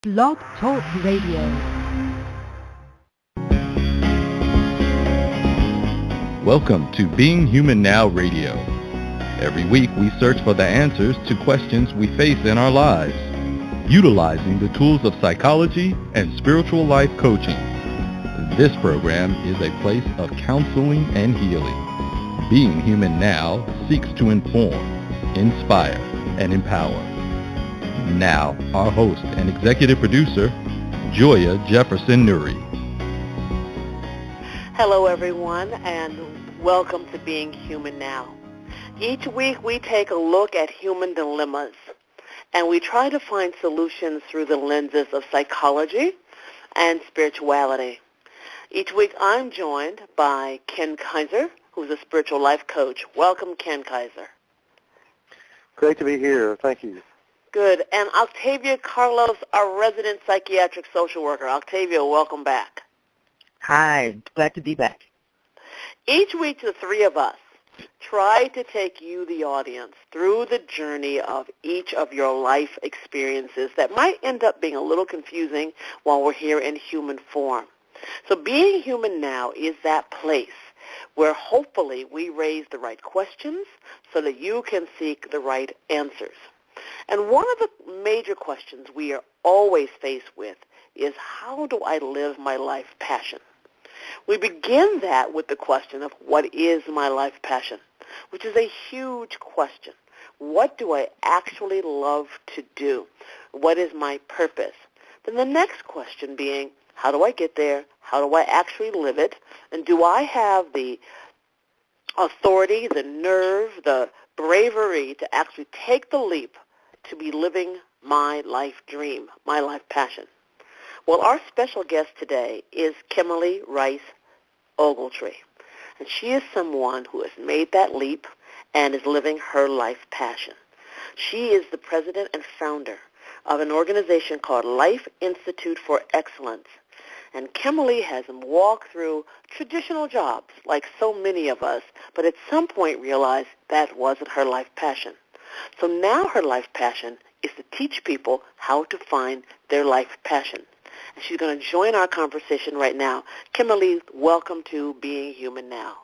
Blog Talk Radio. Welcome to Being Human Now Radio. Every week we search for the answers to questions we face in our lives, utilizing the tools of psychology and spiritual life coaching. This program is a place of counseling and healing. Being Human Now seeks to inform, inspire, and empower. Now, our host and executive producer, Joya Jefferson Nuri. Hello, everyone, and welcome to Being Human Now. Each week we take a look at human dilemmas, and we try to find solutions through the lenses of psychology and spirituality. Each week I'm joined by Ken Kaiser, who's a spiritual life coach. Welcome, Ken Kaiser. Great to be here. Thank you. Good. And Octavia Carlos, our resident psychiatric social worker. Octavia, welcome back. Hi, glad to be back. Each week, the three of us try to take you, the audience, through the journey of each of your life experiences that might end up being a little confusing while we're here in human form. So Being Human Now is that place where hopefully we raise the right questions so that you can seek the right answers. And one of the major questions we are always faced with is, how do I live my life passion? We begin that with the question of, what is my life passion? Which is a huge question. What do I actually love to do? What is my purpose? Then the next question being, how do I get there? How do I actually live it? And do I have the authority, the nerve, the bravery to actually take the leap to be living my life dream, my life passion? Well, our special guest today is Kimberly Rice Ogletree, and she is someone who has made that leap and is living her life passion. She is the president and founder of an organization called Life Institute for Excellence, and Kimberly has walked through traditional jobs like so many of us, but at some point realized that wasn't her life passion. So now her life passion is to teach people how to find their life passion. And she's going to join our conversation right now. Kimberly, welcome to Being Human Now.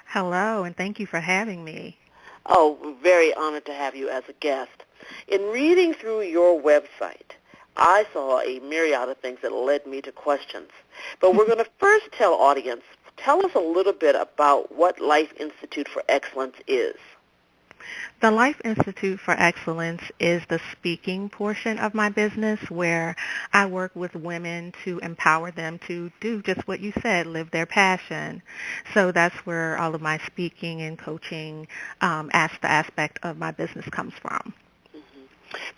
Hello, and thank you for having me. Oh, very honored to have you as a guest. In reading through your website, I saw a myriad of things that led me to questions. But we're going to first tell us a little bit about what Life Institute for Excellence is. The Life Institute for Excellence is the speaking portion of my business, where I work with women to empower them to do just what you said, live their passion. So that's where all of my speaking and coaching aspect of my business comes from.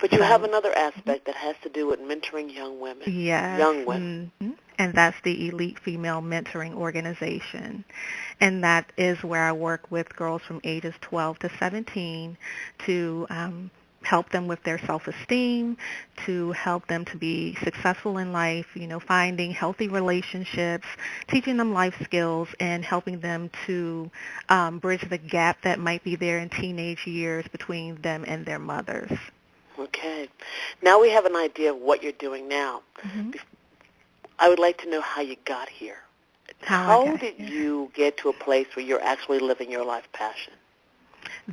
But you have another aspect that has to do with mentoring young women. Yes. Young women. Mm-hmm. And that's the Elite Female Mentoring Organization. And that is where I work with girls from ages 12 to 17 to help them with their self-esteem, to help them to be successful in life, finding healthy relationships, teaching them life skills, and helping them to bridge the gap that might be there in teenage years between them and their mothers. Okay. Now we have an idea of what you're doing now. Mm-hmm. I would like to know how you got here. How did you get to a place where you're actually living your life passion?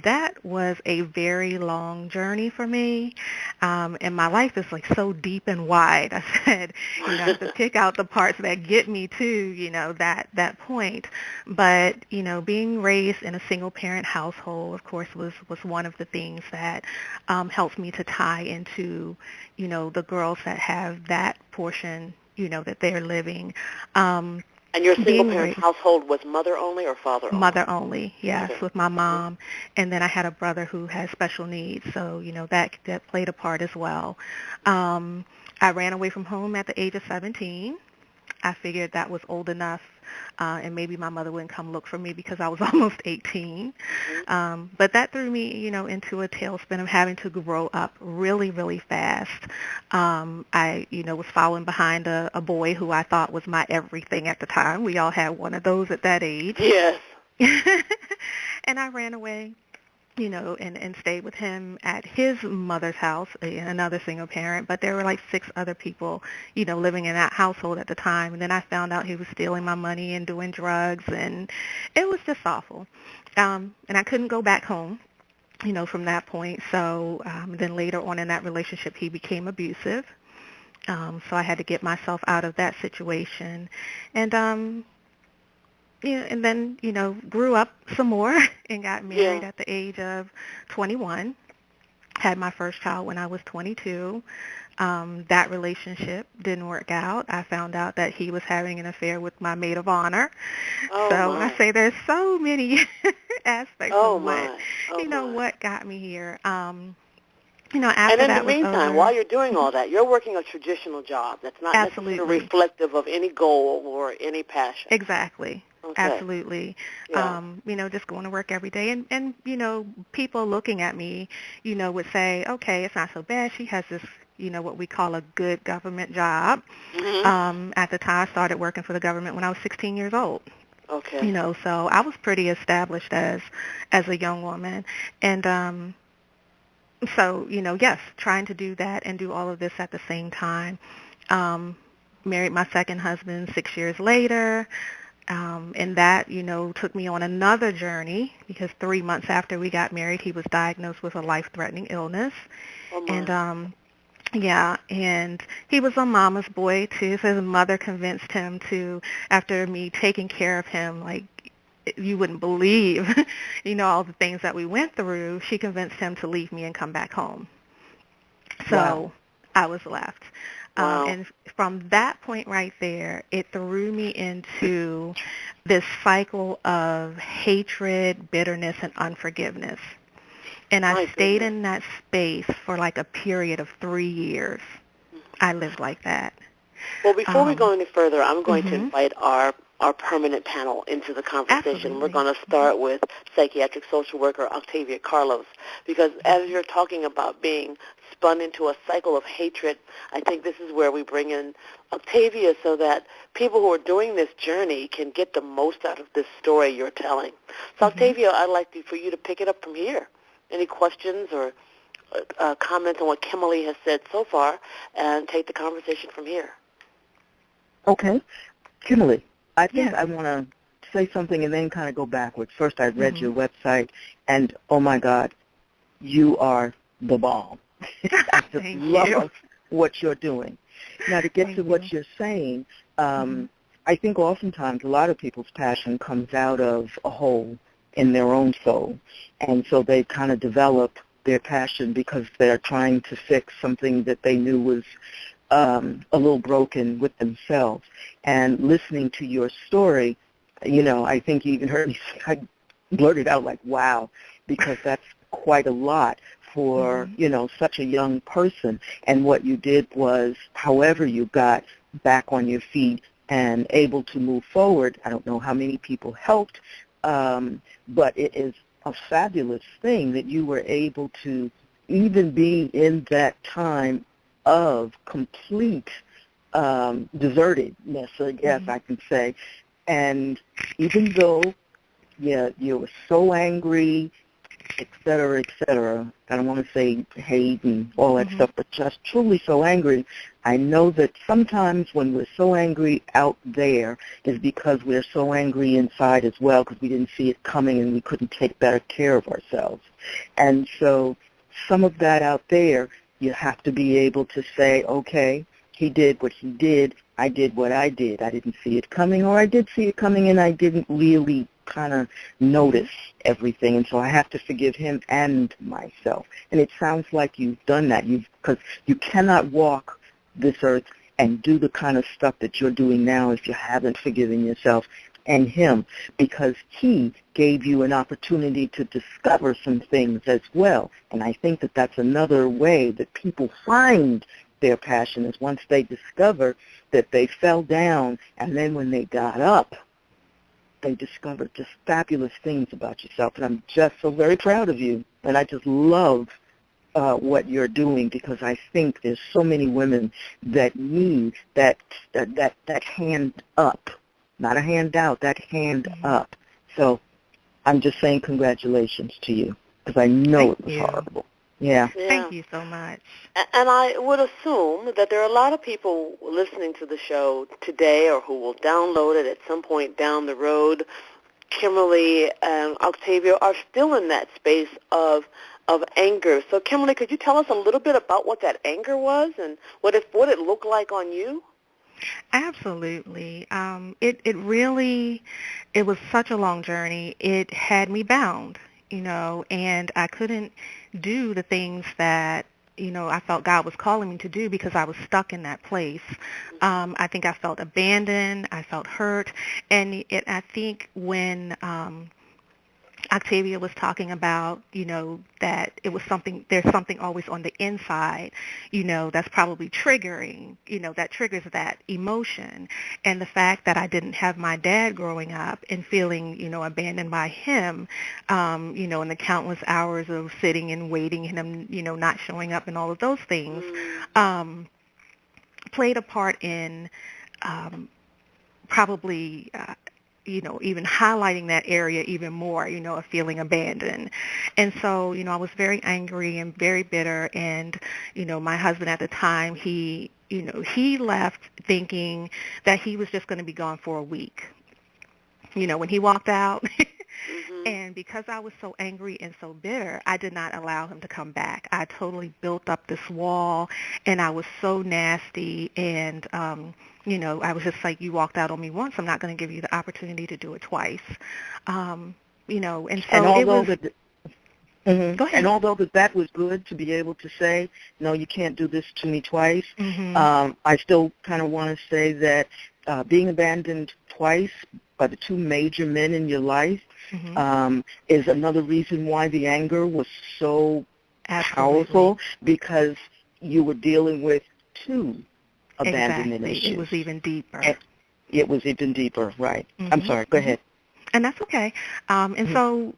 That was a very long journey for me, and my life is like so deep and wide. I said, I have to pick out the parts that get me to, that point. But, being raised in a single-parent household, of course, was one of the things that helps me to tie into, the girls that have that portion, that they're living. And your single-parent household was mother only or father only? Mother only, yes, okay. With my mom. And then I had a brother who had special needs, so, that played a part as well. I ran away from home at the age of 17. I figured that was old enough, and maybe my mother wouldn't come look for me because I was almost 18. Mm-hmm. But that threw me, into a tailspin of having to grow up really, really fast. I, was following behind a boy who I thought was my everything at the time. We all had one of those at that age. Yes. And I ran away. and stayed with him at his mother's house, another single parent, but there were like 6 other people, living in that household at the time. And then I found out he was stealing my money and doing drugs, and it was just awful. And I couldn't go back home, from that point. So then later on in that relationship, he became abusive. So I had to get myself out of that situation. And and then, grew up some more and got married at the age of 21. Had my first child when I was 22. That relationship didn't work out. I found out that he was having an affair with my maid of honor. When I say there's so many aspects of what got me here. After and in that the meantime, while you're doing all that, you're working a traditional job that's not necessarily reflective of any goal or any passion. Exactly. Okay. Absolutely. Yeah. Just going to work every day. And people looking at me, would say, okay, it's not so bad. She has this, what we call a good government job. Mm-hmm. At the time, I started working for the government when I was 16 years old. Okay. So I was pretty established as a young woman. And so, yes, trying to do that and do all of this at the same time. Married my second husband 6 years later. And that, took me on another journey because 3 months after we got married, he was diagnosed with a life-threatening illness. Oh, my. And, and he was a mama's boy, too, so his mother convinced him to, after me taking care of him, like, you wouldn't believe, all the things that we went through, she convinced him to leave me and come back home. So I was left. Wow. And from that point right there, it threw me into this cycle of hatred, bitterness, and unforgiveness. And I stayed in that space for like a period of 3 years. I lived like that. Well, before we go any further, I'm going to invite our permanent panel into the conversation. Absolutely. We're going to start with psychiatric social worker Octavia Carlos, because as you're talking about being spun into a cycle of hatred, I think this is where we bring in Octavia so that people who are doing this journey can get the most out of this story you're telling. So, Octavia, I'd like for you to pick it up from here. Any questions or comments on what Kimberly has said so far, and take the conversation from here. Okay. Kimberly, I think I want to say something and then kind of go backwards. First, I read your website, and, oh, my God, you are the bomb. I just love what you're doing. Now, to get to what you're saying, I think oftentimes a lot of people's passion comes out of a hole in their own soul, and so they kind of develop their passion because they're trying to fix something that they knew was a little broken with themselves. And listening to your story, I think you even heard me say, I blurted out like, wow, because that's quite a lot for, such a young person. And what you did was, however you got back on your feet and able to move forward, I don't know how many people helped, but it is a fabulous thing that you were able to even be in that time of complete desertedness, I guess I can say. And even though, you were so angry, et cetera, I don't want to say hate and all that stuff, but just truly so angry, I know that sometimes when we're so angry out there is because we're so angry inside as well because we didn't see it coming and we couldn't take better care of ourselves. And so some of that out there, you have to be able to say, okay, he did what he did, I did what I did. I didn't see it coming, or I did see it coming and I didn't really kind of notice everything, and so I have to forgive him and myself. And it sounds like you've done that, because you cannot walk this earth and do the kind of stuff that you're doing now if you haven't forgiven yourself and him, because he gave you an opportunity to discover some things as well. And I think that that's another way that people find their passion, is once they discover that they fell down, and then when they got up, they discovered just fabulous things about yourself. And I'm just so very proud of you. And I just love what you're doing, because I think there's so many women that need that hand up, not a handout, that hand up. So I'm just saying congratulations to you. because I know Thank it was you. horrible. Yeah. Thank you so much. And I would assume that there are a lot of people listening to the show today or who will download it at some point down the road. Kimberly and Octavia are still in that space of anger. So, Kimberly, could you tell us a little bit about what that anger was and what it looked like on you? Absolutely. It was such a long journey. It had me bound, and I couldn't do the things that, I felt God was calling me to do because I was stuck in that place. I think I felt abandoned. I felt hurt. And I think when Octavia was talking about, that there's something always on the inside, that's probably triggering, that triggers that emotion. And the fact that I didn't have my dad growing up and feeling, abandoned by him, and the countless hours of sitting and waiting and him, not showing up and all of those things, played a part in probably even highlighting that area even more, of feeling abandoned. And so, I was very angry and very bitter. And, my husband at the time, he left thinking that he was just going to be gone for a week. When he walked out, and because I was so angry and so bitter, I did not allow him to come back. I totally built up this wall, and I was so nasty, and I was just like, you walked out on me once, I'm not going to give you the opportunity to do it twice. And so it was... Go ahead. And although that was good to be able to say, no, you can't do this to me twice, I still kind of want to say that being abandoned twice by the two major men in your life is another reason why the anger was so powerful, because you were dealing with two abandonment issues. It was even deeper. It was even deeper, right. I'm sorry, go ahead. And that's okay. And so,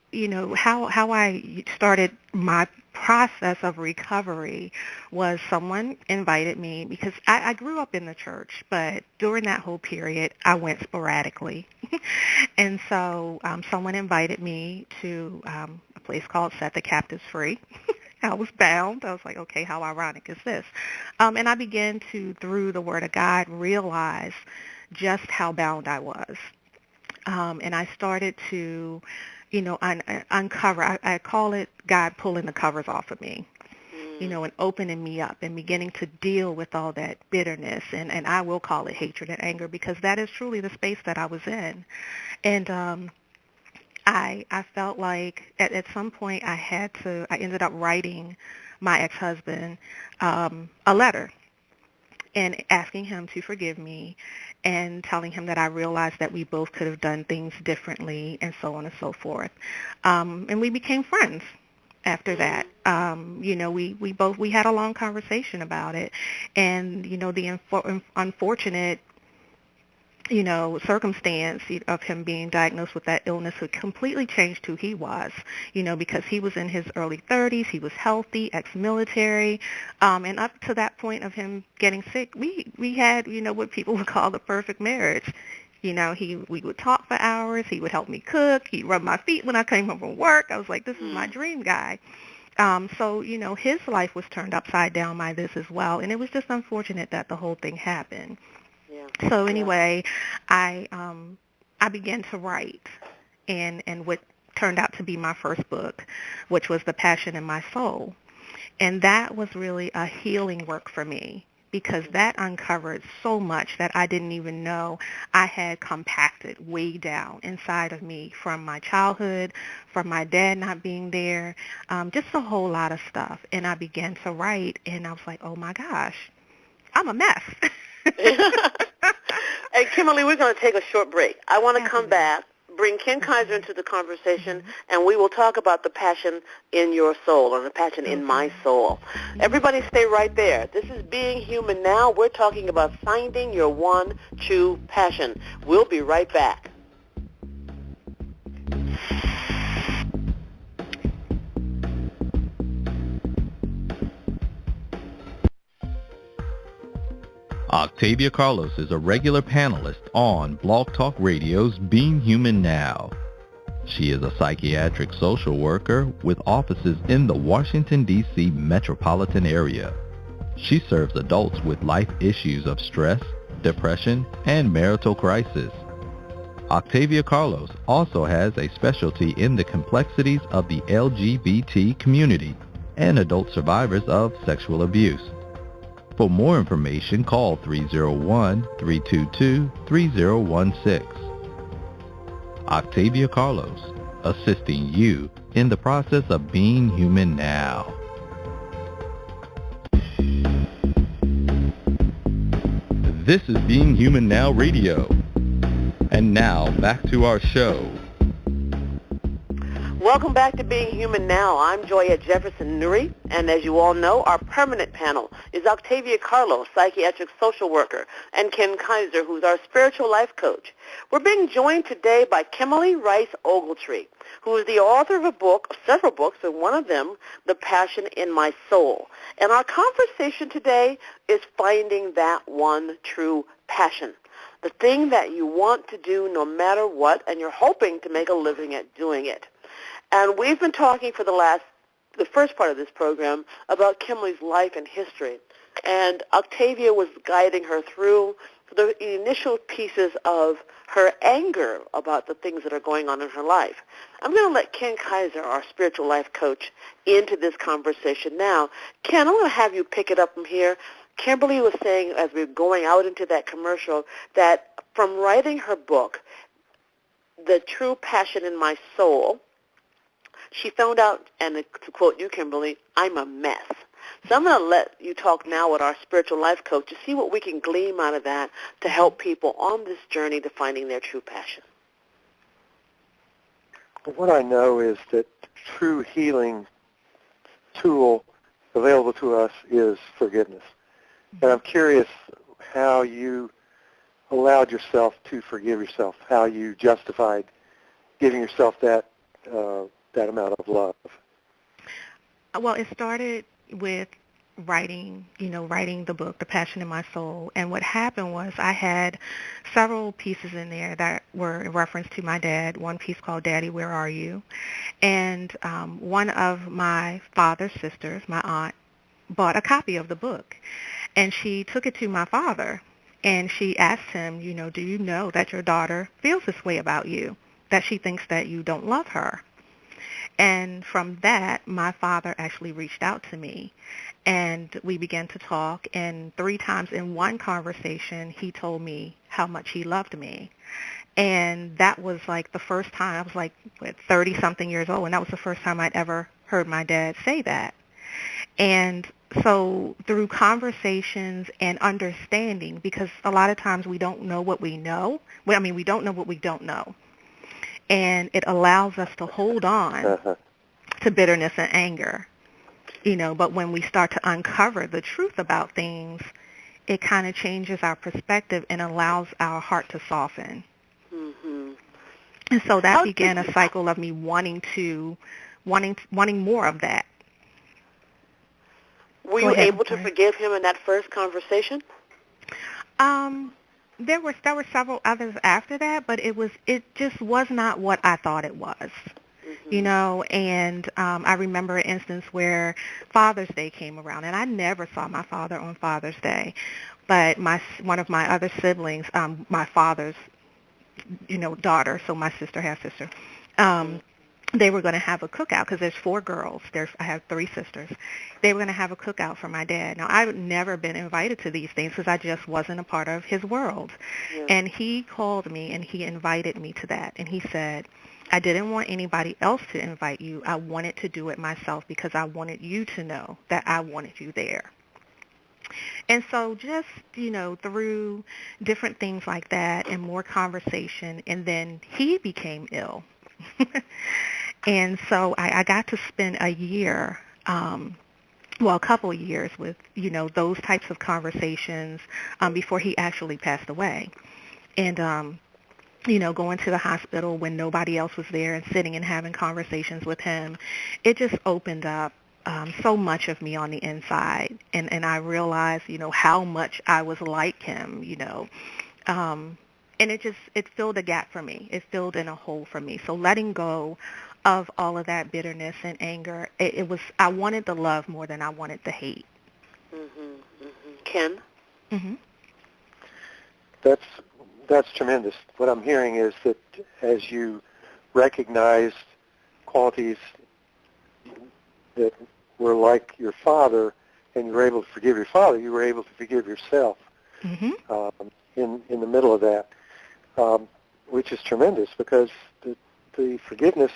how I started my process of recovery was someone invited me, because I grew up in the church, but during that whole period, I went sporadically. And so someone invited me to a place called Set the Captives Free. I was bound. I was like, okay, how ironic is this? And I began to, through the Word of God, realize just how bound I was. And I started to, uncover. I call it God pulling the covers off of me, and opening me up and beginning to deal with all that bitterness. And I will call it hatred and anger, because that is truly the space that I was in. And I felt like at some point I ended up writing my ex-husband a letter and asking him to forgive me and telling him that I realized that we both could have done things differently and so on and so forth. And we became friends after that. We had a long conversation about it. And, the unfortunate circumstance of him being diagnosed with that illness had completely changed who he was, because he was in his early 30s, he was healthy, ex-military, and up to that point of him getting sick, we had, what people would call the perfect marriage. We would talk for hours, he would help me cook, he'd rub my feet when I came home from work. I was like, this is my dream guy. So, his life was turned upside down by this as well, and it was just unfortunate that the whole thing happened. So anyway, I began to write, and what turned out to be my first book, which was The Passion in My Soul. And that was really a healing work for me, because that uncovered so much that I didn't even know I had compacted way down inside of me from my childhood, from my dad not being there, just a whole lot of stuff. And I began to write, and I was like, oh my gosh, I'm a mess. Hey, Kimberly, we're going to take a short break. I want to come back, bring Ken Kaiser into the conversation, and we will talk about the passion in your soul, or the passion in my soul. Everybody stay right there. This is Being Human Now. We're talking about finding your one true passion. We'll be right back. Octavia Carlos is a regular panelist on Blog Talk Radio's Being Human Now. She is a psychiatric social worker with offices in the Washington, D.C. metropolitan area. She serves adults with life issues of stress, depression, and marital crisis. Octavia Carlos also has a specialty in the complexities of the LGBT community and adult survivors of sexual abuse. For more information, call 301-322-3016. Octavia Carlos, assisting you in the process of being human now. This is Being Human Now Radio. And now, back to our show. Welcome back to Being Human Now. I'm Joya Jefferson Nuri, and as you all know, our permanent panel is Octavia Carlos, psychiatric social worker, and Ken Kaiser, who's our spiritual life coach. We're being joined today by Kimberly Rice Ogletree, who is the author of several books, and one of them, The Passion in My Soul. And our conversation today is finding that one true passion, the thing that you want to do no matter what, and you're hoping to make a living at doing it. And we've been talking for the first part of this program about Kimberly's life and history. And Octavia was guiding her through the initial pieces of her anger about the things that are going on in her life. I'm going to let Ken Kaiser, our spiritual life coach, into this conversation now. Ken, I'm going to have you pick it up from here. Kimberly was saying, as we were going out into that commercial, that from writing her book, The True Passion in My Soul, she found out, and to quote you, Kimberly, I'm a mess. So I'm going to let you talk now with our spiritual life coach to see what we can glean out of that to help people on this journey to finding their true passion. What I know is that true healing tool available to us is forgiveness. And I'm curious how you allowed yourself to forgive yourself, how you justified giving yourself that amount of love. Well, it started with writing the book, The Passion in My Soul. And what happened was I had several pieces in there that were in reference to my dad, one piece called Daddy, Where Are You? And one of my father's sisters, my aunt, bought a copy of the book. And she took it to my father. And she asked him, do you know that your daughter feels this way about you, that she thinks that you don't love her? And from that, my father actually reached out to me, and we began to talk. And 3 times in one conversation, he told me how much he loved me. And that was like the first time. I was like 30-something years old, and that was the first time I'd ever heard my dad say that. And so through conversations and understanding, because a lot of times we don't know what we know. We don't know what we don't know. And it allows us to hold on to bitterness and anger, but when we start to uncover the truth about things, it kind of changes our perspective and allows our heart to soften. Mm-hmm. And so that began a cycle of me wanting more of that. Were you able to forgive him in that first conversation? There were several others after that, but it just was not what I thought it was, and I remember an instance where Father's Day came around, and I never saw my father on Father's Day, but one of my other siblings, my father's, daughter, so my sister, half-sister, they were going to have a cookout because there's 4 girls. I have 3 sisters. They were going to have a cookout for my dad. Now, I've never been invited to these things because I just wasn't a part of his world. Yeah. And he called me and he invited me to that. And he said, I didn't want anybody else to invite you. I wanted to do it myself because I wanted you to know that I wanted you there. And so just, through different things like that and more conversation, and then he became ill. And so I got to spend a year, a couple of years with, those types of conversations before he actually passed away. And, going to the hospital when nobody else was there and sitting and having conversations with him, it just opened up so much of me on the inside. And I realized, how much I was like him, and it filled a gap for me. It filled in a hole for me. So letting go of all of that bitterness and anger, it was, I wanted the love more than I wanted the hate. Ken? That's tremendous. What I'm hearing is that as you recognized qualities that were like your father, and you were able to forgive your father, you were able to forgive yourself in the middle of that, which is tremendous, because the forgiveness,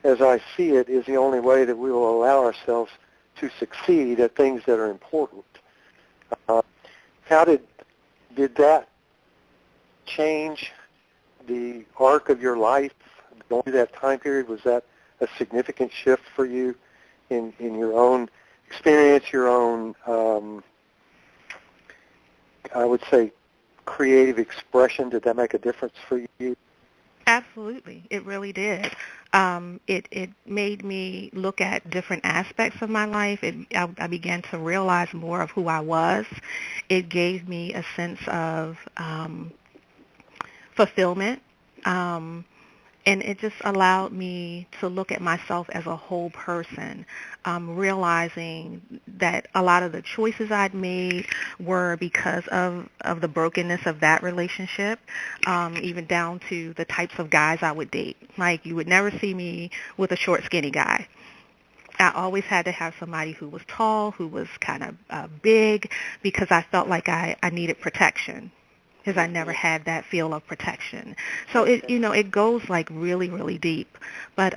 as I see it, is the only way that we will allow ourselves to succeed at things that are important. How did that change the arc of your life going through that time period? Was that a significant shift for you in your own experience, your own, I would say, creative expression? Did that make a difference for you? Absolutely. It really did. It made me look at different aspects of my life. I began to realize more of who I was. It gave me a sense of fulfillment, and it just allowed me to look at myself as a whole person, realizing that a lot of the choices I'd made were because of the brokenness of that relationship, even down to the types of guys I would date. Like, you would never see me with a short, skinny guy. I always had to have somebody who was tall, who was kind of big, because I felt like I needed protection, because I never had that feel of protection. So it goes like really, really deep. But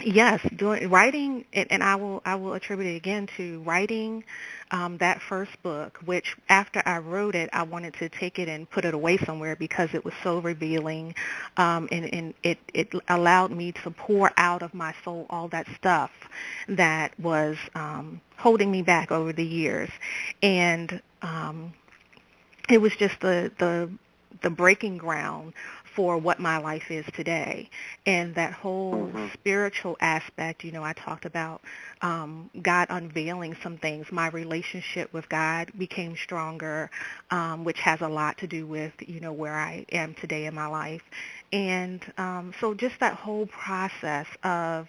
yes, writing, and I will attribute it again to writing that first book, which after I wrote it, I wanted to take it and put it away somewhere because it was so revealing, and it allowed me to pour out of my soul all that stuff that was holding me back over the years. And it was just the breaking ground for what my life is today. And that whole spiritual aspect, I talked about God unveiling some things. My relationship with God became stronger, which has a lot to do with, where I am today in my life. And so just that whole process of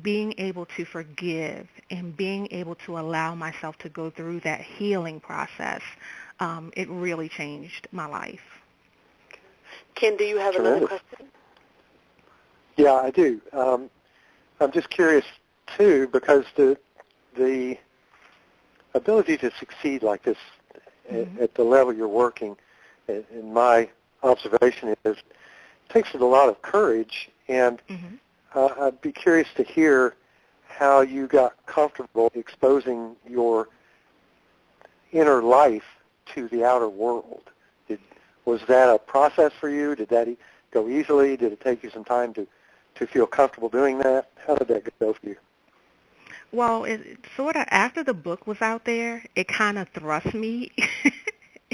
being able to forgive and being able to allow myself to go through that healing process, it really changed my life. Ken, do you have another question? Yeah, I do. I'm just curious, too, because the ability to succeed like this at the level you're working, in my observation, takes a lot of courage, and I'd be curious to hear how you got comfortable exposing your inner life to the outer world. Was that a process for you? Did that go easily? Did it take you some time to feel comfortable doing that? How did that go for you? Well, it sort of, after the book was out there, it kind of thrust me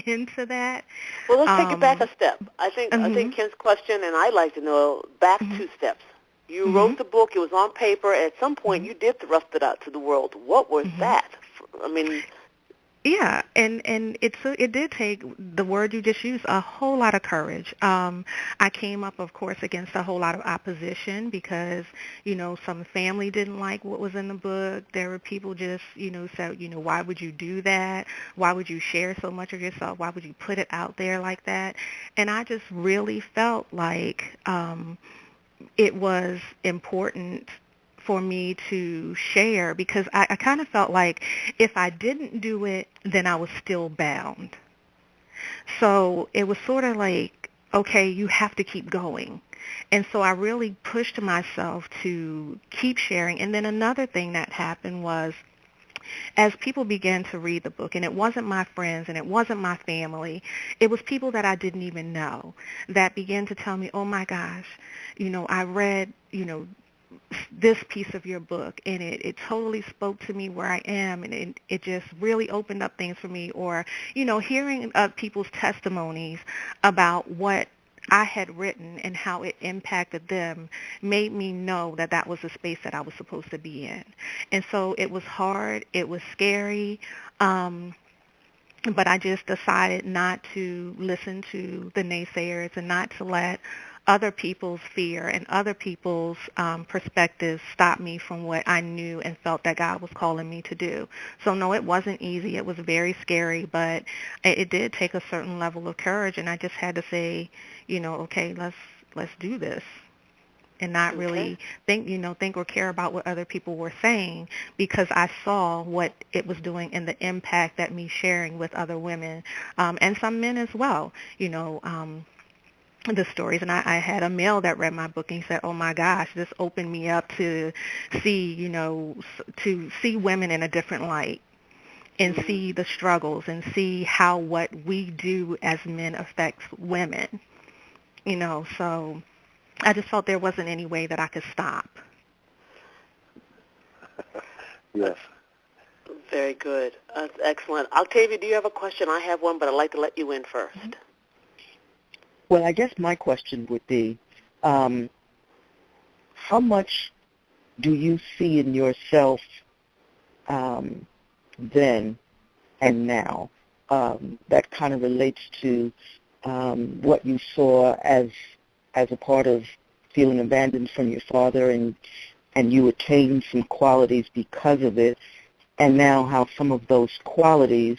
into that. Well, let's take it back a step. I think Ken's question, and I'd like to know, back 2 steps. You wrote the book. It was on paper. At some point, you did thrust it out to the world. What was that? I mean... Yeah, and it did take, the word you just used, a whole lot of courage. I came up, of course, against a whole lot of opposition because, some family didn't like what was in the book. There were people just, said, why would you do that? Why would you share so much of yourself? Why would you put it out there like that? And I just really felt like it was important for me to share, because I kind of felt like if I didn't do it, then I was still bound. So it was sort of like, okay, you have to keep going. And so I really pushed myself to keep sharing. And then another thing that happened was, as people began to read the book, and it wasn't my friends and it wasn't my family, it was people that I didn't even know that began to tell me, oh my gosh, I read, this piece of your book, and it totally spoke to me where I am, and it just really opened up things for me. Or, hearing people's testimonies about what I had written and how it impacted them made me know that that was the space that I was supposed to be in. And so it was hard. It was scary. but I just decided not to listen to the naysayers and not to let other people's fear and other people's perspectives stop me from what I knew and felt that God was calling me to do. So no, it wasn't easy. It was very scary, but it did take a certain level of courage, and I just had to say, okay, let's do this. And not really think or care about what other people were saying, because I saw what it was doing and the impact that me sharing with other women and some men as well, the stories. And I had a male that read my book and he said, oh my gosh, this opened me up to see, to see women in a different light and see the struggles and see how what we do as men affects women, so I just felt there wasn't any way that I could stop. Yes. Very good. Excellent. Octavia, do you have a question? I have one, but I'd like to let you in first. Well, I guess my question would be, how much do you see in yourself then and now that kind of relates to what you saw as a part of feeling abandoned from your father, and you attained some qualities because of it, and now how some of those qualities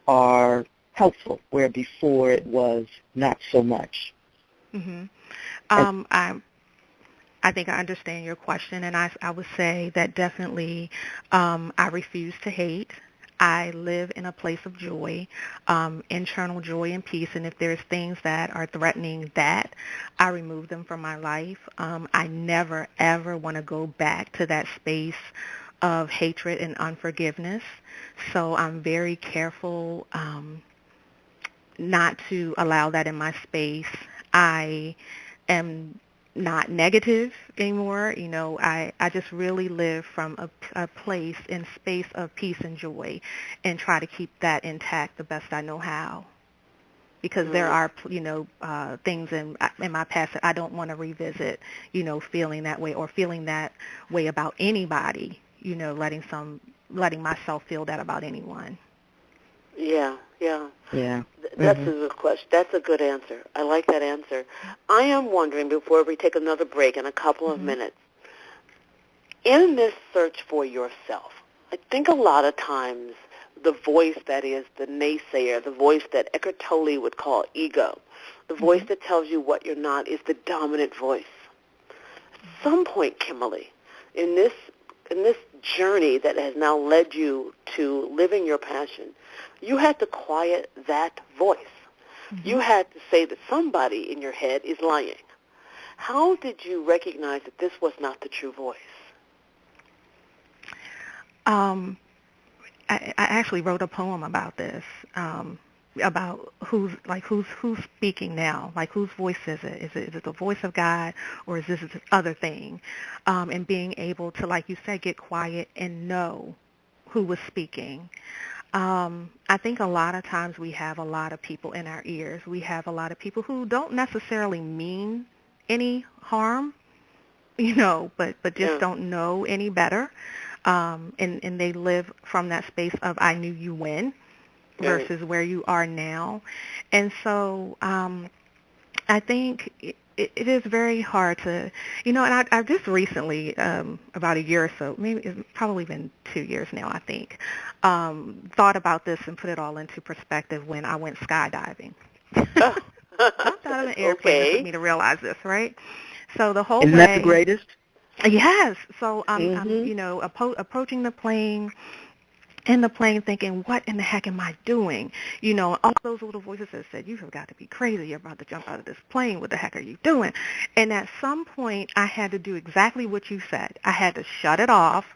are helpful, where before it was not so much? Mm-hmm. I think I understand your question, and I would say that definitely I refuse to hate. I live in a place of joy, internal joy and peace, and if there's things that are threatening that, I remove them from my life. I never, ever want to go back to that space of hatred and unforgiveness, so I'm very careful not to allow that in my space. I am not negative anymore. I just really live from a place and space of peace and joy, and try to keep that intact the best I know how. Because there are, things in my past that I don't want to revisit, feeling that way or feeling that way about anybody, letting myself feel that about anyone. Yeah. Yeah. That's a good question. That's a good answer. I like that answer. I am wondering, before we take another break in a couple of minutes, in this search for yourself, I think a lot of times the voice that is the naysayer, the voice that Eckhart Tolle would call ego, the voice that tells you what you're not, is the dominant voice. At some point, Kimberly, in this journey that has now led you to living your passion, you had to quiet that voice. You had to say that somebody in your head is lying. How did you recognize that this was not the true voice? I actually wrote a poem about this, about who's speaking now, like whose voice is it? Is it the voice of God, or is this other thing? And being able to, like you said, get quiet and know who was speaking. I think a lot of times we have a lot of people in our ears. We have a lot of people who don't necessarily mean any harm, but just don't know any better. And they live from that space of I knew you when versus where you are now. And so I think it is very hard to, and I've just recently, about a year or so, maybe it's probably been 2 years now, I think, thought about this and put it all into perspective when I went skydiving. Jumped out of an airplane. It took me to realize this, right? So the whole Isn't that the greatest? Yes. So I'm approaching the plane, in the plane thinking, what in the heck am I doing? All those little voices that said, you have got to be crazy. You're about to jump out of this plane. What the heck are you doing? And at some point, I had to do exactly what you said. I had to shut it off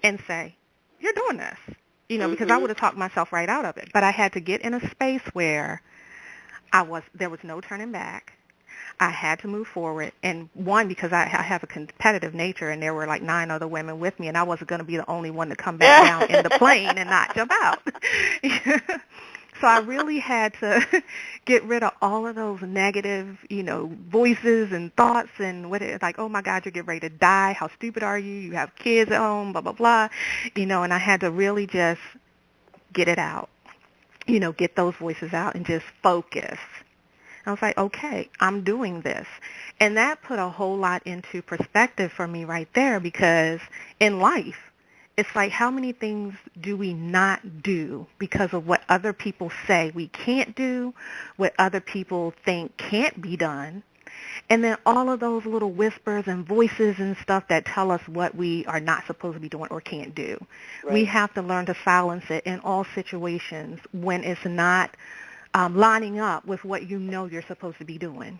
and say, you're doing this, because I would have talked myself right out of it. But I had to get in a space where there was no turning back. I had to move forward, and one, because I have a competitive nature, and there were like 9 other women with me, and I wasn't going to be the only one to come back down in the plane and not jump out. So I really had to get rid of all of those negative, voices and thoughts and like, oh my God, you're getting ready to die. How stupid are you? You have kids at home, blah, blah, blah. And I had to really just get it out. get those voices out and just focus. I was like, okay, I'm doing this. And that put a whole lot into perspective for me right there, because in life, it's like, how many things do we not do because of what other people say we can't do, what other people think can't be done, and then all of those little whispers and voices and stuff that tell us what we are not supposed to be doing or can't do. Right. We have to learn to silence it in all situations when it's not lining up with what you know you're supposed to be doing.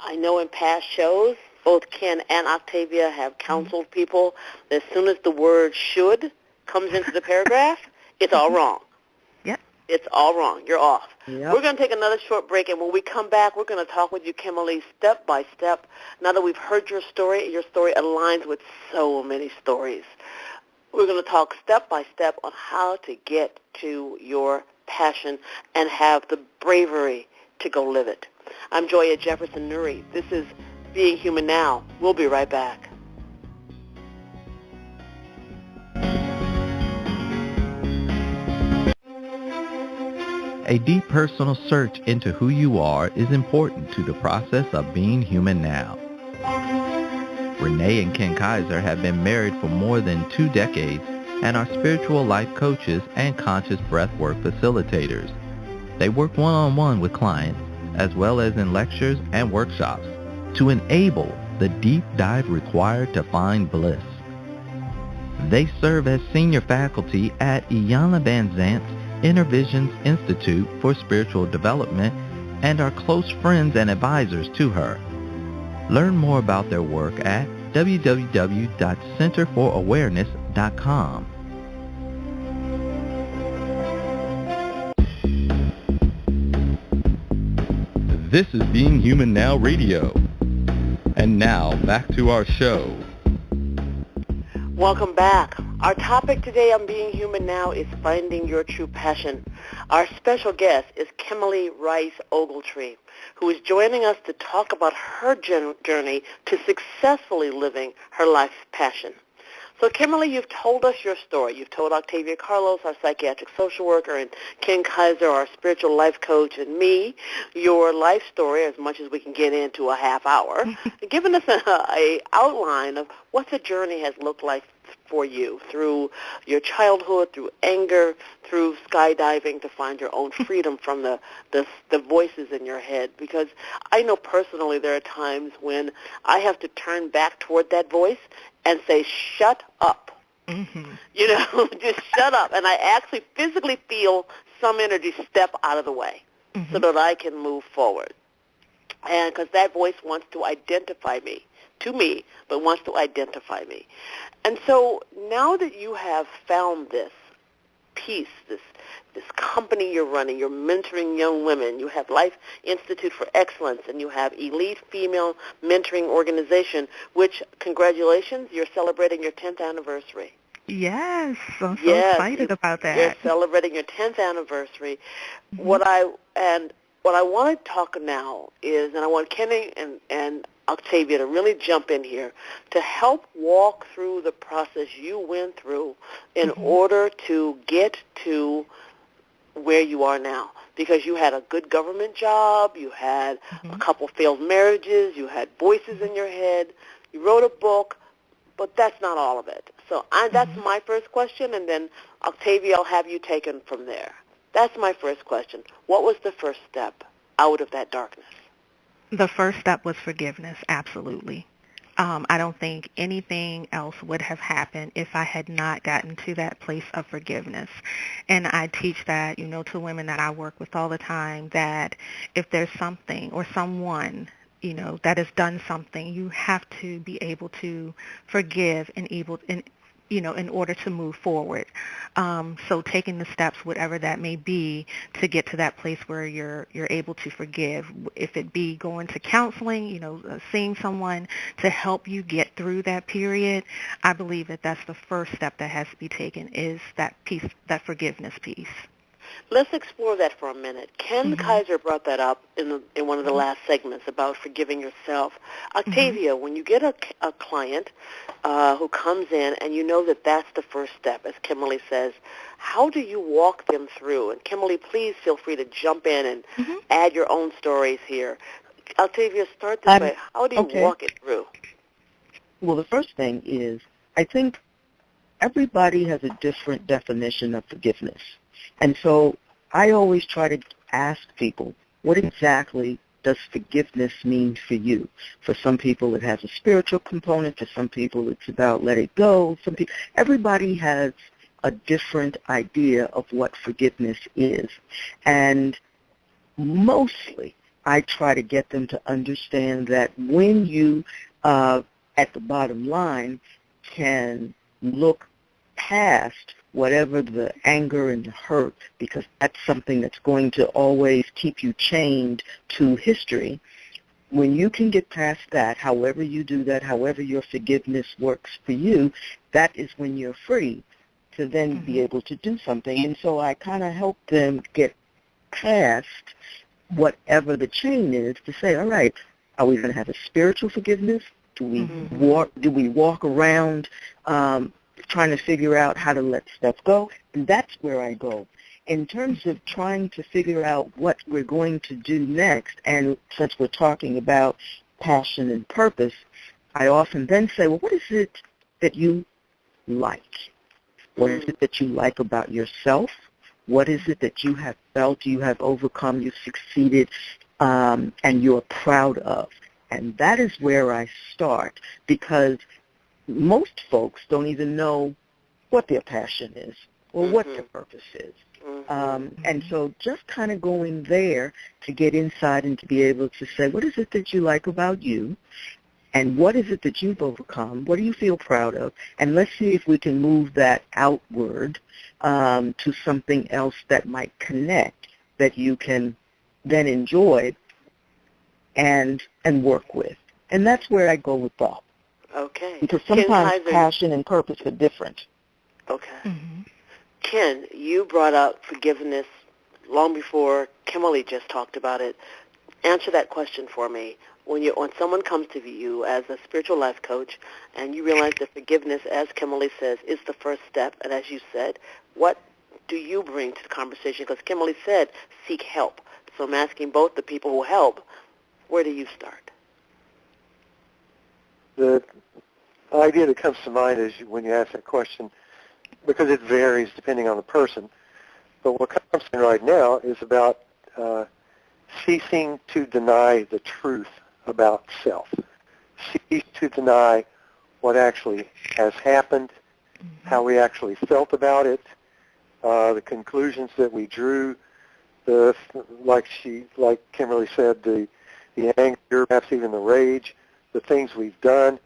I know in past shows, both Ken and Octavia have counseled people that as soon as the word should comes into the paragraph, it's all wrong. Yep. It's all wrong. You're off. Yep. We're going to take another short break, and when we come back, we're going to talk with you, Kimberly, step by step. Now that we've heard your story aligns with so many stories. We're going to talk step by step on how to get to your passion and have the bravery to go live it. I'm Joya Jefferson Nuri. This is Being Human Now. We'll be right back. A deep personal search into who you are is important to the process of being human now. Renee and Ken Kaiser have been married for more than 2 decades and are spiritual life coaches and conscious breathwork facilitators. They work one-on-one with clients as well as in lectures and workshops to enable the deep dive required to find bliss. They serve as senior faculty at Iyanla Vanzant's Inner Visions Institute for Spiritual Development and are close friends and advisors to her. Learn more about their work at www.centerforowareness.com. This is Being Human Now Radio. And now, back to our show. Welcome back. Our topic today on Being Human Now is finding your true passion. Our special guest is Kimberly Rice Ogletree, who is joining us to talk about her journey to successfully living her life's passion. So, Kimberly, you've told us your story. You've told Octavia Carlos, our psychiatric social worker, and Ken Kaiser, our spiritual life coach, and me, your life story, as much as we can get into a half hour, giving us a outline of what the journey has looked like for you through your childhood, through anger, through skydiving to find your own freedom from the voices in your head. Because I know personally there are times when I have to turn back toward that voice and say, shut up. Mm-hmm. Just shut up. And I actually physically feel some energy step out of the way so that I can move forward. And because that voice wants to identify me, to me, but wants to identify me. And so now that you have found this piece, this company you're running, you're mentoring young women, you have Life Institute for Excellence, and you have Elite Female Mentoring Organization, which, congratulations, you're celebrating your 10th anniversary. Yes, I'm so excited about that. You're celebrating your 10th anniversary. What I want to talk now is, and I want Kenny and Octavia to really jump in here to help walk through the process you went through in order to get to where you are now. Because you had a good government job, you had a couple failed marriages, you had voices in your head, you wrote a book, but that's not all of it. So that's my first question, and then Octavia, I'll have you taken from there. That's my first question. What was the first step out of that darkness? The first step was forgiveness, absolutely. I don't think anything else would have happened if I had not gotten to that place of forgiveness. And I teach that, to women that I work with all the time, that if there's something or someone, that has done something, you have to be able to forgive in order to move forward. So taking the steps, whatever that may be, to get to that place where you're able to forgive, if it be going to counseling, seeing someone to help you get through that period, I believe that that's the first step that has to be taken, is that piece, that forgiveness piece. Let's explore that for a minute. Ken Kaiser brought that up in one of the last segments about forgiving yourself. Octavia, when you get a client who comes in and you know that that's the first step, as Kimberly says, how do you walk them through? And Kimberly, please feel free to jump in and add your own stories here. Octavia, start this way. How do you walk it through? Well, the first thing is, I think everybody has a different definition of forgiveness. And so I always try to ask people, what exactly does forgiveness mean for you? For some people it has a spiritual component. For some people it's about let it go. Everybody has a different idea of what forgiveness is. And mostly I try to get them to understand that when you, at the bottom line, can look past whatever the anger and the hurt, because that's something that's going to always keep you chained to history. When you can get past that, however you do that, however your forgiveness works for you, that is when you're free to then be able to do something. And so I kind of help them get past whatever the chain is to say, all right, are we going to have a spiritual forgiveness? Do we walk around trying to figure out how to let stuff go? And that's where I go. In terms of trying to figure out what we're going to do next, and since we're talking about passion and purpose, I often then say, well, what is it that you like? What is it that you like about yourself? What is it that you have felt you have overcome, you've succeeded, and you're proud of? And that is where I start, because most folks don't even know what their passion is or what their purpose is. And so just kind of going there to get inside and to be able to say, what is it that you like about you? And what is it that you've overcome? What do you feel proud of? And let's see if we can move that outward to something else that might connect, that you can then enjoy and work with. And that's where I go with Bob. Okay. Because sometimes passion and purpose are different. Okay. Ken, you brought up forgiveness long before Kimberly just talked about it. Answer that question for me. When someone comes to you as a spiritual life coach and you realize that forgiveness, as Kimberly says, is the first step, and as you said, what do you bring to the conversation? Because Kimberly said, seek help. So I'm asking both the people who help, where do you start? The idea that comes to mind is when you ask that question, because it varies depending on the person, but what comes to mind right now is about ceasing to deny the truth about self. Cease to deny what actually has happened, how we actually felt about it, the conclusions that we drew, like Kimberly said, the anger, perhaps even the rage, the things we've done.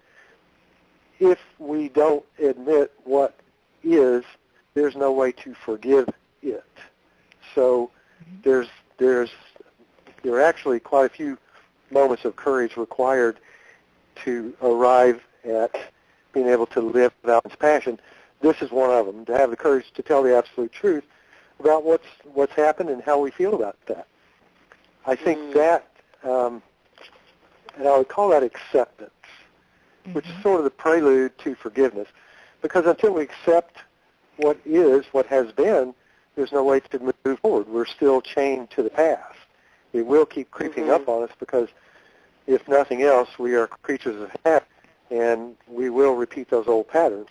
If we don't admit what is, there's no way to forgive it. So there are actually quite a few moments of courage required to arrive at being able to live without passion. This is one of them, to have the courage to tell the absolute truth about what's happened and how we feel about that. I think that, and I would call that acceptance, which is sort of the prelude to forgiveness. Because until we accept what is, what has been, there's no way to move forward. We're still chained to the past. It will keep creeping up on us because, if nothing else, we are creatures of habit, and we will repeat those old patterns.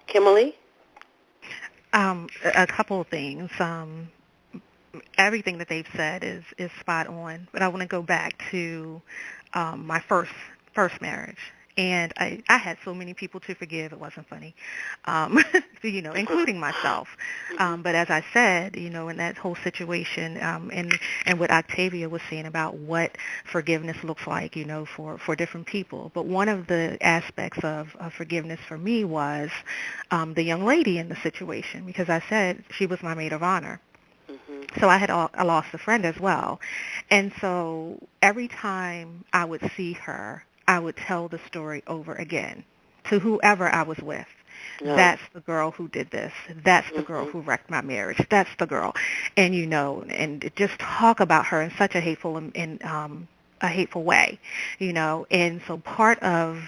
Kimberly? A couple of things. Everything that they've said is spot on, but I want to go back to my first marriage. And I had so many people to forgive, it wasn't funny, including myself. But as I said, in that whole situation, and what Octavia was saying about what forgiveness looks like, for different people. But one of the aspects of forgiveness for me was the young lady in the situation, because I said she was my maid of honor. So I lost a friend as well. And so every time I would see her, I would tell the story over again to whoever I was with. No. That's the girl who did this. That's the girl who wrecked my marriage. That's the girl. And, and just talk about her in such a hateful a hateful way, And so part of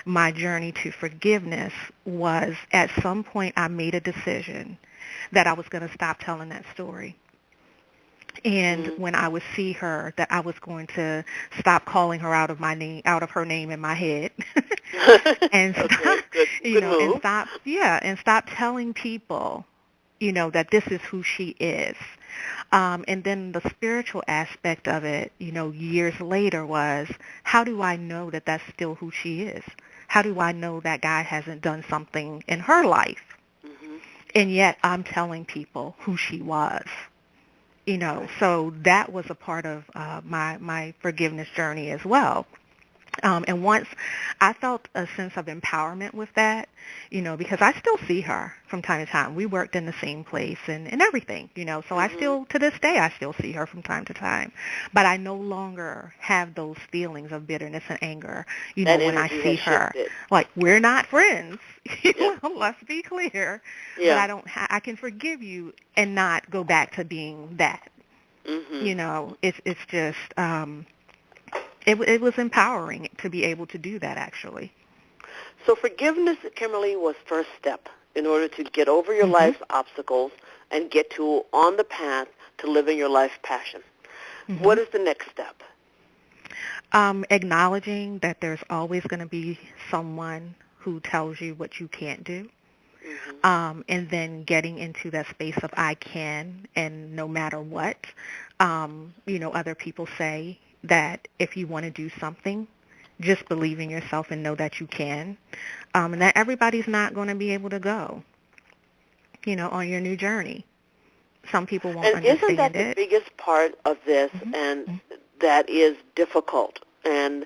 my journey to forgiveness was at some point I made a decision that I was going to stop telling that story. And when I would see her, that I was going to stop calling her out of her name in my head, and stop, and stop telling people, that this is who she is. And then the spiritual aspect of it, years later was, how do I know that that's still who she is? How do I know that guy hasn't done something in her life? And yet I'm telling people who she was. So that was a part of my forgiveness journey as well. And once I felt a sense of empowerment with that, because I still see her from time to time. We worked in the same place and everything, so I still, to this day, I still see her from time to time. But I no longer have those feelings of bitterness and anger, when I see her. Like, we're not friends, let's be clear. Yeah. But I can forgive you and not go back to being that. It's just, it was empowering to be able to do that, actually. So forgiveness, Kimberly, was first step in order to get over your life's obstacles and get on the path to living your life passion. What is the next step? Acknowledging that there's always going to be someone who tells you what you can't do. And then getting into that space of I can, and no matter what, other people say that if you want to do something, just believe in yourself and know that you can, and that everybody's not going to be able to go, on your new journey. Some people won't understand it. And isn't that the biggest part of this, and that is difficult? And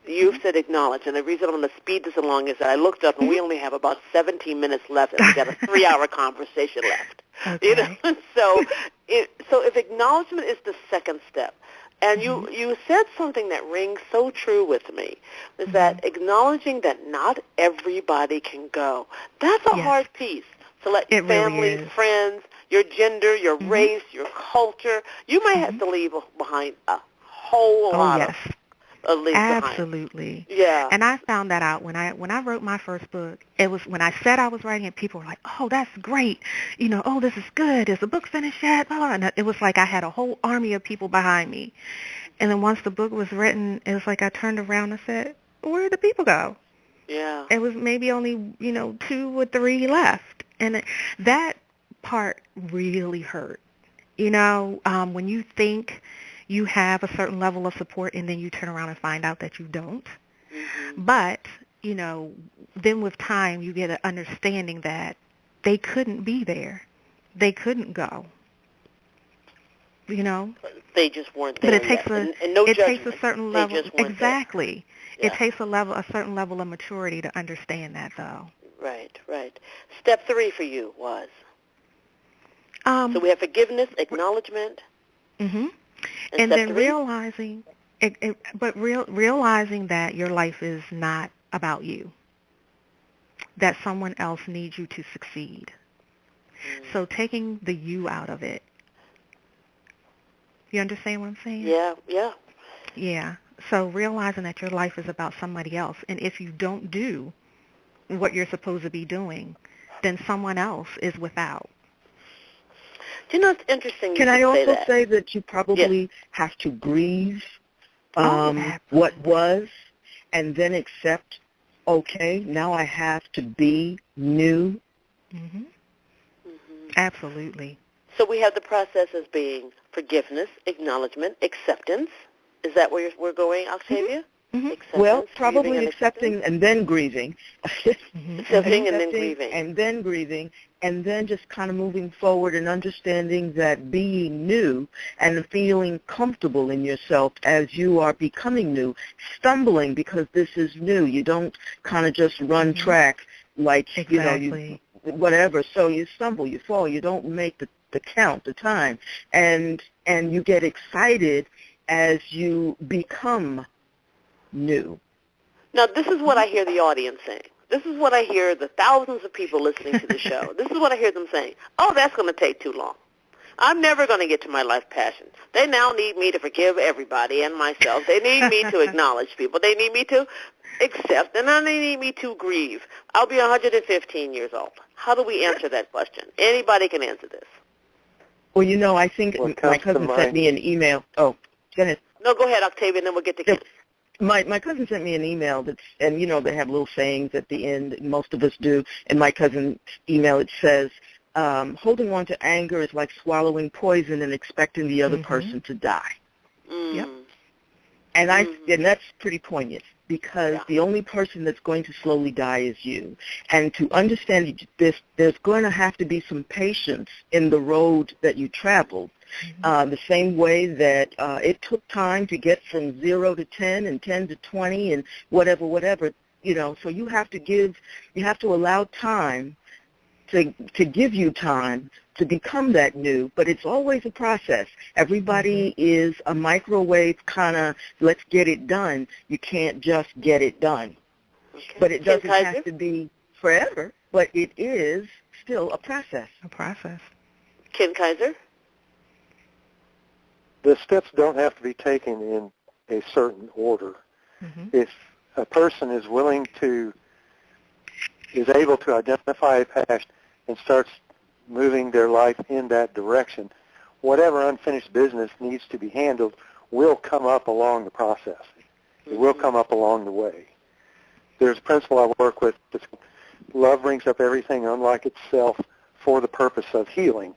you've said acknowledge, and the reason I'm going to speed this along is that I looked up, and we only have about 17 minutes left, and we've got a 3-hour conversation left. Okay. So if acknowledgement is the second step, and you said something that rings so true with me, is that acknowledging that not everybody can go. That's a hard piece to let your family, really friends, your gender, your race, your culture, you might have to leave behind a whole lot of absolutely. Yeah. And I found that out when I wrote my first book. It was when I said I was writing it, people were like, "Oh, that's great. Oh, this is good. Is the book finished yet?" And it was like I had a whole army of people behind me. And then once the book was written, it was like I turned around and said, "Where did the people go?" Yeah. It was maybe only, 2 or 3 left. And that part really hurt. When you think you have a certain level of support and then you turn around and find out that you don't. But, then with time you get an understanding that they couldn't be there. They couldn't go. They just weren't there. But it takes takes a certain level. Exactly. Yeah. It takes a certain level of maturity to understand that, though. Right. Step 3 for you was? So we have forgiveness, acknowledgement. And then realizing, realizing that your life is not about you, that someone else needs you to succeed. So taking the you out of it. You understand what I'm saying? Yeah. Yeah. So realizing that your life is about somebody else, and if you don't do what you're supposed to be doing, then someone else is without. Do you know, it's interesting Can I also that. say that you probably have to grieve what was, and then accept, okay, now I have to be new? Absolutely. So we have the process as being forgiveness, acknowledgement, acceptance. Is that where we're going, Octavia? Well, probably accepting and then grieving. Accepting and then grieving. And then grieving, and then just kind of moving forward and understanding that being new and feeling comfortable in yourself as you are becoming new, stumbling because this is new. You don't kind of just run track like, whatever. So you stumble, you fall, you don't make the count, the time, and you get excited as you become new. Now, this is what I hear the audience saying. This is what I hear the thousands of people listening to the show. This is what I hear them saying. Oh, that's going to take too long. I'm never going to get to my life passion. They now need me to forgive everybody and myself. They need me to acknowledge people. They need me to accept, and then they need me to grieve. I'll be 115 years old. How do we answer that question? Anybody can answer this. Well, you know, I think my cousin sent me an email. Oh, go ahead. No, go ahead, Octavia, and then we'll get to Ken. My cousin sent me an email and you know, they have little sayings at the end. Most of us do. In my cousin's email, it says, holding on to anger is like swallowing poison and expecting the other person to die. Yep. And and that's pretty poignant, because the only person that's going to slowly die is you. And to understand this, there's going to have to be some patience in the road that you traveled. The same way that it took time to get from 0 to 10 and 10 to 20 and whatever, you know. So you have to allow time to give you time to become that new, but it's always a process. Everybody is a microwave kind of, let's get it done. You can't just get it done. Okay. But it doesn't have to be forever, but it is still a process. Ken Kaiser? The steps don't have to be taken in a certain order. If a person is able to identify a passion and starts moving their life in that direction, whatever unfinished business needs to be handled will come up along the process. It will come up along the way. There's a principle I work with. Love brings up everything unlike itself for the purpose of healing.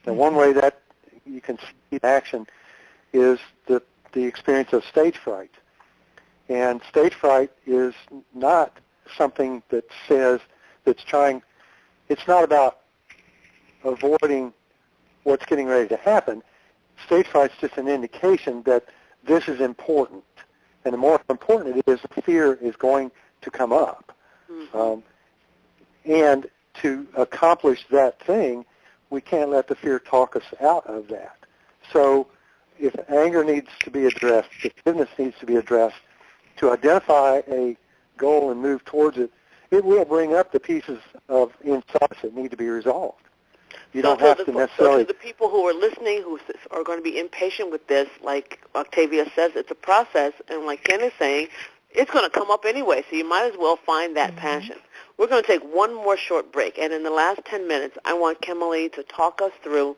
And one way that you can see action is the experience of stage fright. And stage fright is not something that says, it's not about avoiding what's getting ready to happen. Stage fright's just an indication that this is important. And the more important it is, the fear is going to come up. And to accomplish that thing, we can't let the fear talk us out of that. So if anger needs to be addressed, if forgiveness needs to be addressed, to identify a goal and move towards it, it will bring up the pieces of inside that need to be resolved. You don't have to necessarily... So to the people who are listening, who are going to be impatient with this, like Octavia says, it's a process, and like Ken is saying, it's going to come up anyway, so you might as well find that passion. We're going to take one more short break, and in the last 10 minutes, I want Kimberly to talk us through,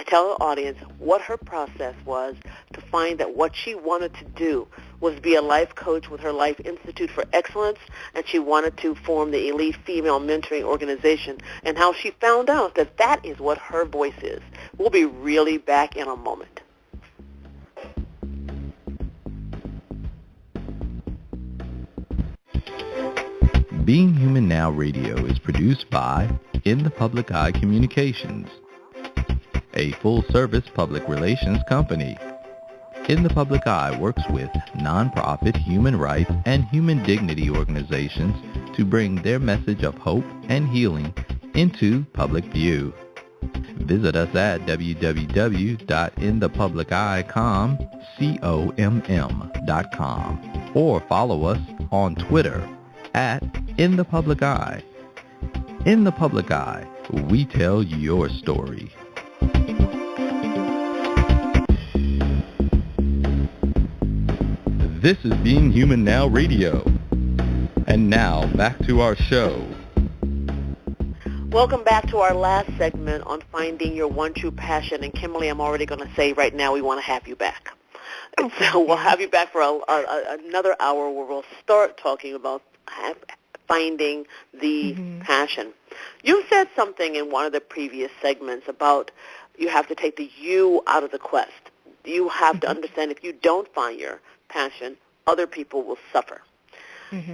tell the audience what her process was to find that what she wanted to do was be a life coach with her Life Institute for Excellence, and she wanted to form the Elite Female Mentoring Organization, and how she found out that that is what her voice is. We'll be really back in a moment. Being Human Now Radio is produced by In the Public Eye Communications, a full-service public relations company. In the Public Eye works with nonprofit human rights and human dignity organizations to bring their message of hope and healing into public view. Visit us at www.inthepubliceye.com or follow us on Twitter at In the Public Eye. In the Public Eye, we tell your story. This is Being Human Now Radio. And now, back to our show. Welcome back to our last segment on finding your one true passion. And Kimberly, I'm already going to say right now we want to have you back. Okay. So we'll have you back for another hour where we'll start talking about finding the passion. You said something in one of the previous segments about you have to take the you out of the quest. You have to understand if you don't find your passion, other people will suffer.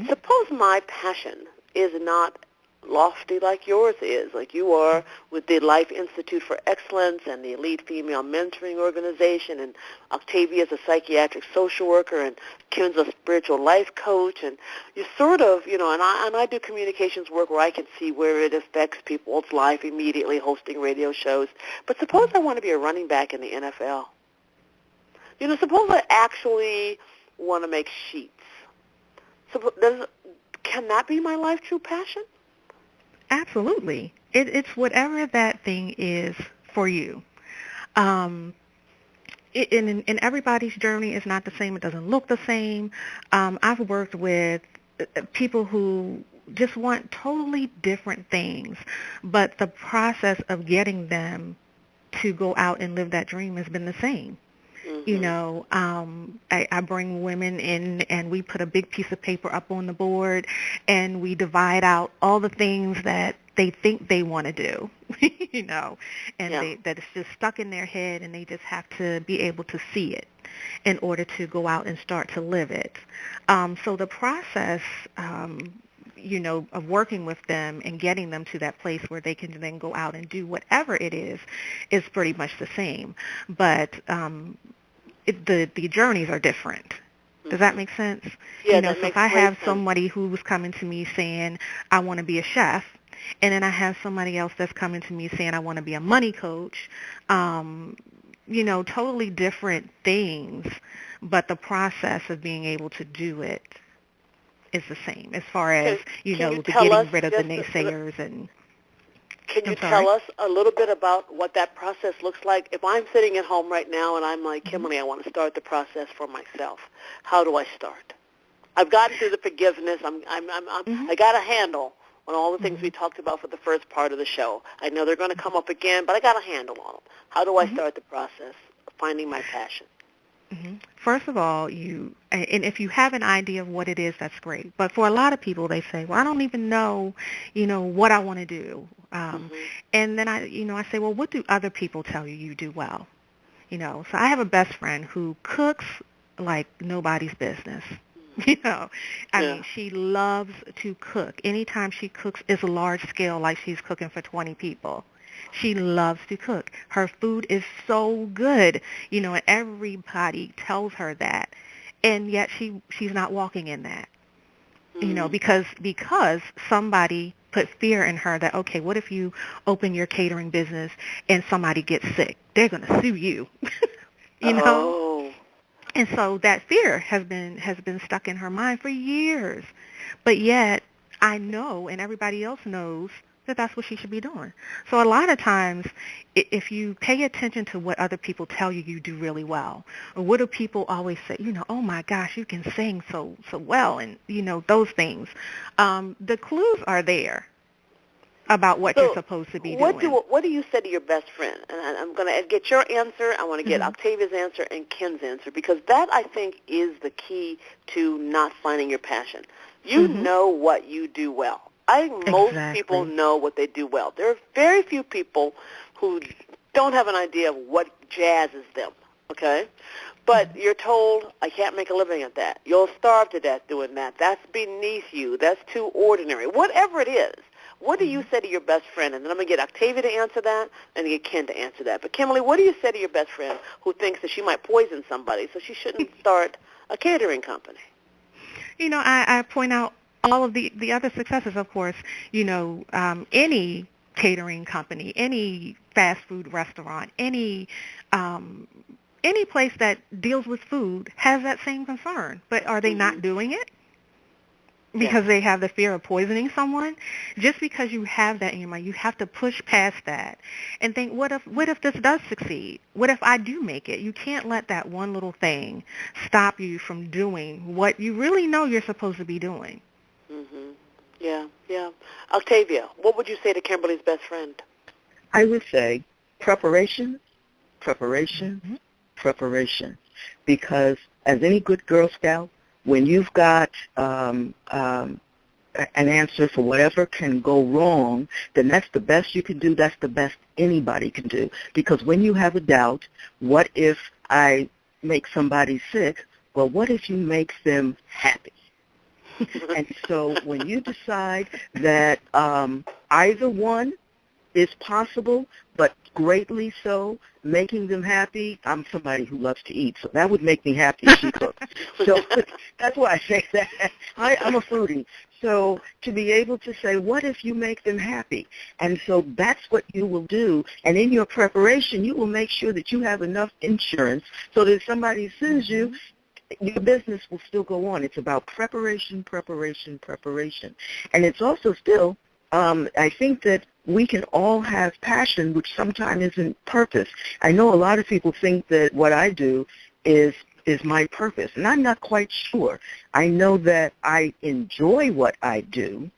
Suppose my passion is not lofty like yours is, like you are with the Life Institute for Excellence and the Elite Female Mentoring Organization, and Octavia's a psychiatric social worker, and Ken's a spiritual life coach, and you sort of, you know, and I do communications work where I can see where it affects people's life immediately, hosting radio shows. But suppose I want to be a running back in the NFL. You know, suppose I actually want to make sheets. can that be my life true passion? Absolutely. It's whatever that thing is for you. And everybody's journey is not the same. It doesn't look the same. I've worked with people who just want totally different things, but the process of getting them to go out and live that dream has been the same. Mm-hmm. You know, I bring women in and we put a big piece of paper up on the board and we divide out all the things that they think they want to do, you know, and that it's just stuck in their head and they just have to be able to see it in order to go out and start to live it. So the process, you know, of working with them and getting them to that place where they can then go out and do whatever it is pretty much the same. But the journeys are different. Does that make sense? Yeah, you know, that so makes if I great have sense. somebody who's coming to me saying, I want to be a chef, and then I have somebody else that's coming to me saying, I want to be a money coach, you know, totally different things, but the process of being able to do it is the same as far as, you know, getting rid of the naysayers and... Can you tell us a little bit about what that process looks like? If I'm sitting at home right now and I'm like, Kimberly, I want to start the process for myself. How do I start? I've gotten through the forgiveness. I got a handle on all the things we talked about for the first part of the show. I know they're going to come up again, but I got a handle on them. How do I start the process of finding my passion? First of all, and if you have an idea of what it is, that's great. But for a lot of people, they say, well, I don't even know, you know, what I want to do. And then I say, well, what do other people tell you do well? You know, so I have a best friend who cooks like nobody's business. You know, I mean, she loves to cook. Anytime she cooks, it's large scale, like she's cooking for 20 people. She loves to cook. Her food is so good, you know, and everybody tells her that. And yet she's not walking in that, you know, because somebody put fear in her that, okay, what if you open your catering business and somebody gets sick? They're going to sue you, you know? And so that fear has been stuck in her mind for years. But yet I know, and everybody else knows, that that's what she should be doing. So a lot of times, if you pay attention to what other people tell you you do really well, or what do people always say, you know, oh my gosh, you can sing so well, and, you know, those things, the clues are there about what you're supposed to be doing. What do you say to your best friend? And I'm going to get your answer. I want to get Octavia's answer and Ken's answer, because that, I think, is the key to not finding your passion. You know what you do well. I think most people know what they do well. There are very few people who don't have an idea of what jazzes them, okay? But you're told, I can't make a living at that. You'll starve to death doing that. That's beneath you. That's too ordinary. Whatever it is, what do you say to your best friend? And then I'm going to get Octavia to answer that and get Ken to answer that. But, Kimberly, what do you say to your best friend who thinks that she might poison somebody, so she shouldn't start a catering company? You know, I point out all of the other successes, of course. You know, any catering company, any fast food restaurant, any place that deals with food has that same concern. But are they not doing it? Because they have the fear of poisoning someone? Just because you have that in your mind, you have to push past that and think, what if this does succeed? What if I do make it? You can't let that one little thing stop you from doing what you really know you're supposed to be doing. Yeah. Octavia, what would you say to Kimberly's best friend? I would say preparation, because as any good Girl Scout, when you've got an answer for whatever can go wrong, then that's the best you can do. That's the best anybody can do. Because when you have a doubt, what if I make somebody sick? Well, what if you make them happy? And so when you decide that either one is possible, but greatly so, making them happy, I'm somebody who loves to eat, so that would make me happy if she cooks. So that's why I say that. I'm a foodie. So to be able to say, what if you make them happy? And so that's what you will do. And in your preparation, you will make sure that you have enough insurance so that if somebody sues you, your business will still go on. It's about preparation, preparation, preparation. And it's also still, I think that we can all have passion, which sometimes isn't purpose. I know a lot of people think that what I do is my purpose, and I'm not quite sure. I know that I enjoy what I do,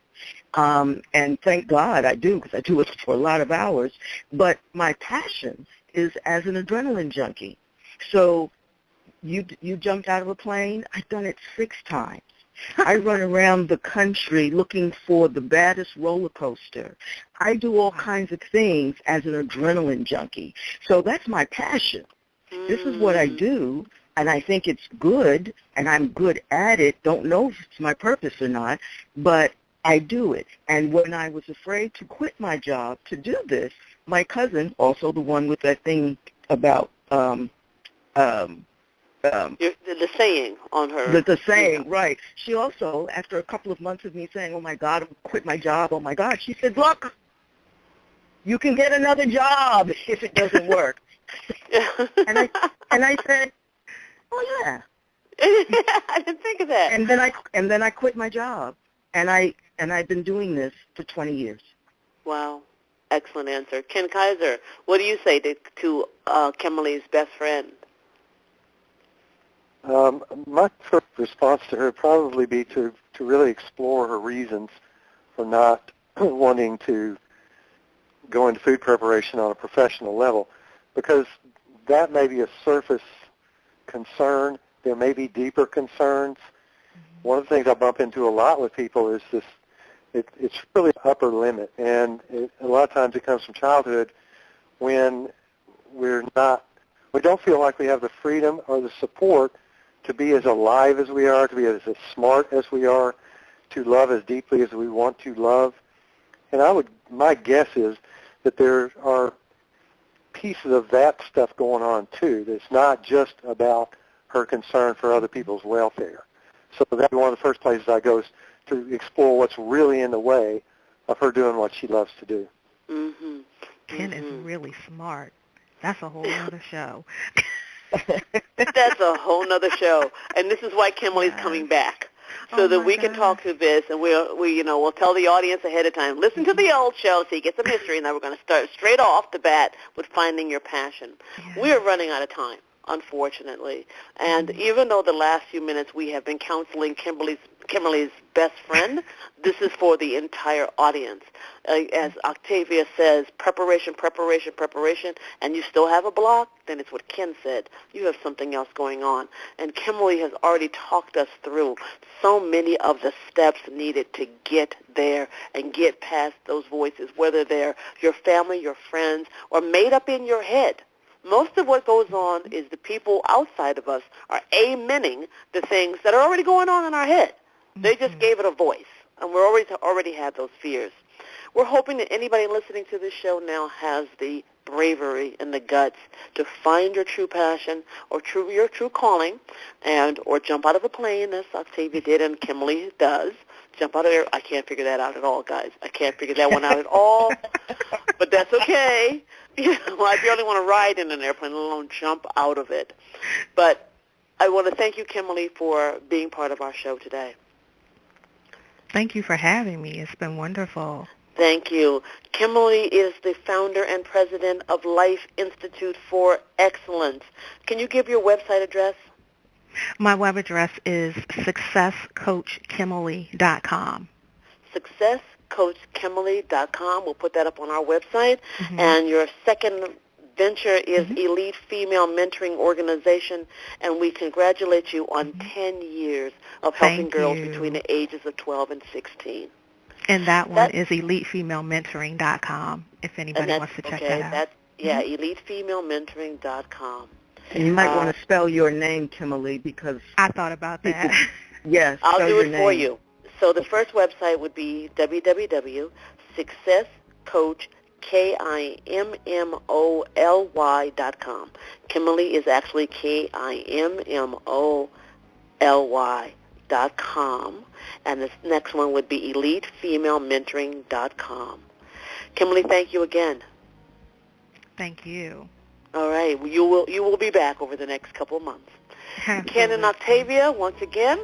and thank God I do, because I do it for a lot of hours, but my passion is as an adrenaline junkie. So you jumped out of a plane, I've done it 6 times. I run around the country looking for the baddest roller coaster. I do all kinds of things as an adrenaline junkie. So that's my passion. This is what I do, and I think it's good, and I'm good at it. Don't know if it's my purpose or not, but I do it. And when I was afraid to quit my job to do this, my cousin, also the one with that thing about the saying on her. The saying, right. She also, after a couple of months of me saying, oh, my God, I quit my job, oh, my God, she said, look, you can get another job if it doesn't work. and I said, oh, yeah. I didn't think of that. And then I quit my job, and I've been doing this for 20 years. Wow. Excellent answer. Ken Kaiser, what do you say to Kimberly's best friend? My first response to her would probably be to really explore her reasons for not wanting to go into food preparation on a professional level, because that may be a surface concern. There may be deeper concerns. Mm-hmm. One of the things I bump into a lot with people is this, it's really an upper limit, and a lot of times it comes from childhood when we don't feel like we have the freedom or the support to be as alive as we are, to be as smart as we are, to love as deeply as we want to love. And my guess is that there are pieces of that stuff going on too. It's not just about her concern for other people's welfare. So that's one of the first places I go is to explore what's really in the way of her doing what she loves to do. Mm-hmm. Ken is really smart. That's a whole other show. That's a whole nother show, and this is why Kimberly's coming back, so that we can talk through this, and we'll tell the audience ahead of time. Listen to the old show so you get some history, and then we're going to start straight off the bat with finding your passion. Yeah. We are running out of time, unfortunately, and even though the last few minutes we have been counseling Kimberly's best friend, this is for the entire audience. As Octavia says, preparation, preparation, preparation, and you still have a block, then it's what Ken said. You have something else going on. And Kimberly has already talked us through so many of the steps needed to get there and get past those voices, whether they're your family, your friends, or made up in your head. Most of what goes on is the people outside of us are amening the things that are already going on in our head. They just gave it a voice, and we already have those fears. We're hoping that anybody listening to this show now has the bravery and the guts to find your true passion or your true calling, or jump out of a plane, as Octavia did and Kimberly does. Jump out of there. I can't figure that out at all, guys. I can't figure that one out at all, but that's okay. I barely want to ride in an airplane, let alone jump out of it. But I want to thank you, Kimberly, for being part of our show today. Thank you for having me. It's been wonderful. Thank you. Kimberly is the founder and president of Life Institute for Excellence. Can you give your website address? My web address is successcoachkimberly.com. Successcoachkimberly.com. We'll put that up on our website. Mm-hmm. And your second venture is Elite Female Mentoring Organization, and we congratulate you on 10 years of helping girls between the ages of 12 and 16. And that one is elitefemalementoring.com, if anybody wants to check that out. elitefemalementoring.com. And you might want to spell your name, Kimberly, because I thought about that. Yes, I'll do it for you. So the first website would be www.successcoachkimmoly.com. Kimberly is actually KIMMOLY.com. And the next one would be elitefemalementoring.com. Kimberly, thank you again. Thank you. All right. You will be back over the next couple of months. Ken and Octavia, once again,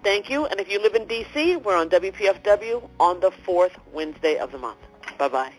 thank you. And if you live in D.C., we're on WPFW on the 4th Wednesday of the month. Bye-bye.